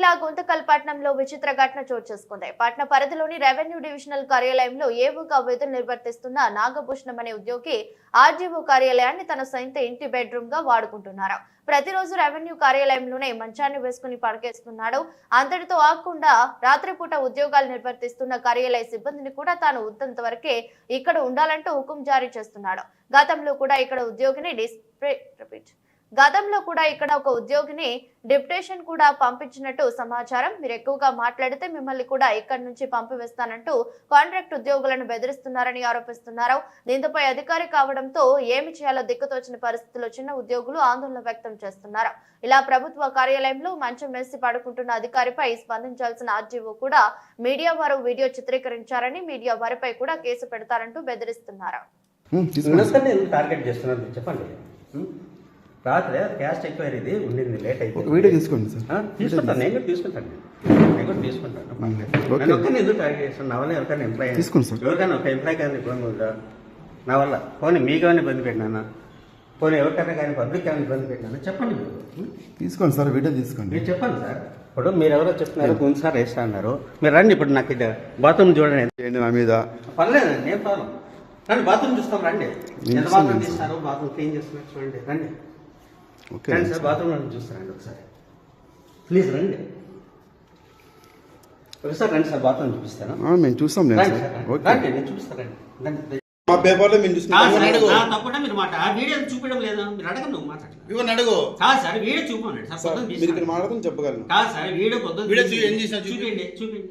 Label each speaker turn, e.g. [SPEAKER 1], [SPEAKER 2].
[SPEAKER 1] జిల్లా గుంతకల్పట్నంలో విచిత్ర ఘటన చోటు చేసుకుంది. పట్న పరిధిలోని రెవెన్యూ డివిజనల్ కార్యాలయంలో ఏవోగా విధులు నిర్వర్తిస్తున్న నాగభూషణం అనే ఉద్యోగి ఆర్డీఓ కార్యాలయాన్ని తన సొంత ఇంటి బెడ్రూమ్ గా వాడుకుంటున్నారు. ప్రతిరోజు రెవెన్యూ కార్యాలయంలోనే మంచాన్ని వేసుకుని పడకేస్తున్నాడు. అంతటితో ఆగకుండా రాత్రిపూట ఉద్యోగాలు నిర్వర్తిస్తున్న కార్యాలయ సిబ్బందిని కూడా తాను ఉద్దంత వరకే ఇక్కడ ఉండాలంటూ హుకుం జారీ చేస్తున్నాడు. గతంలో కూడా ఇక్కడ ఒక ఉద్యోగిని డిప్యుటేషన్ కూడా పంపించినట్టు సమాచారం. మీరు ఎక్కువగా మాట్లాడితే మిమ్మల్ని కూడా ఇక్కడి నుంచి పంపివేస్తానంటూ కాంట్రాక్ట్ ఉద్యోగులను బెదిరిస్తున్నారని ఆరోపిస్తున్నారు. దీంతోపై అధికారి కావడంతో ఏమి చేయాలో దిక్కుతోచిన పరిస్థితుల్లో చిన్న ఉద్యోగులు ఆందోళన వ్యక్తం చేస్తున్నారు. ఇలా ప్రభుత్వ కార్యాలయంలో మంచం వేసి పడుకుంటున్న అధికారిపై స్పందించాల్సిన ఆర్జీఓ కూడా మీడియా వారు వీడియో చిత్రీకరించారని, మీడియా వారిపై కూడా కేసు పెడతారంటూ బెదిరిస్తున్నారు.
[SPEAKER 2] రాత్రి క్యాస్ట్ ఎక్వైరీది ఉండింది, లేట్ అయిపోయింది.
[SPEAKER 3] వీడియో తీసుకోండి సార్.
[SPEAKER 2] తీసుకుంటాను, నేను కూడా తీసుకుంటాను. ఎందుకు టార్గెట్ చేస్తాను? నా వల్ల ఎవరికైనా ఎంప్లాయ్
[SPEAKER 3] తీసుకోండి సార్.
[SPEAKER 2] ఎవరికైనా ఒక ఎంప్లాయ్ కానీ ఇబ్బంది ఉందా? నా వల్ల పోనీ మీకు కానీ ఇబ్బంది పెట్టినా, పోనీ ఎవరికైనా కానీ పబ్లిక్ కానీ ఇబ్బంది పెట్టినా చెప్పండి. మీరు
[SPEAKER 3] తీసుకోండి సార్, వీడియో తీసుకోండి.
[SPEAKER 2] మీరు చెప్పండి సార్. ఇప్పుడు మీరు ఎవరో చెప్తున్నారు, కొన్నిసార్లు వేస్తా అన్నారు. మీరు రండి, ఇప్పుడు నాకు ఇది బాత్రూమ్ చూడండి.
[SPEAKER 3] నా మీద
[SPEAKER 2] పర్లేదండి, నేను ప్రాబ్లం. రండి, బాత్రూమ్ చూస్తాం. రండి, ఎంత బాత్రూమ్ తీస్తారు, బాత్రూమ్ క్లీన్ చేస్తున్నారు చూడండి. రండి సార్, బాత్రూమ్ చూస్తారండి ఒకసారి, ప్లీజ్ రండి. ఒకసారి రండి సార్, బాత్రూమ్ చూపిస్తాను.
[SPEAKER 3] మేము చూస్తాం.
[SPEAKER 2] నేను చూపిస్తానండి.
[SPEAKER 3] మా పేపర్లో మేము
[SPEAKER 2] తప్పకుండా మీరు మాట వీడియో చూపించడం లేదా? మీరు అడగండి, నువ్వు మాట్లాడండి.
[SPEAKER 3] అడుగు.
[SPEAKER 2] కాదు సార్, వీడియో చూపండి సార్.
[SPEAKER 3] మాట్లాడుతుంది చెప్పగలను.
[SPEAKER 2] కాదు సార్, వీడియో పొద్దున్న చూపించండి.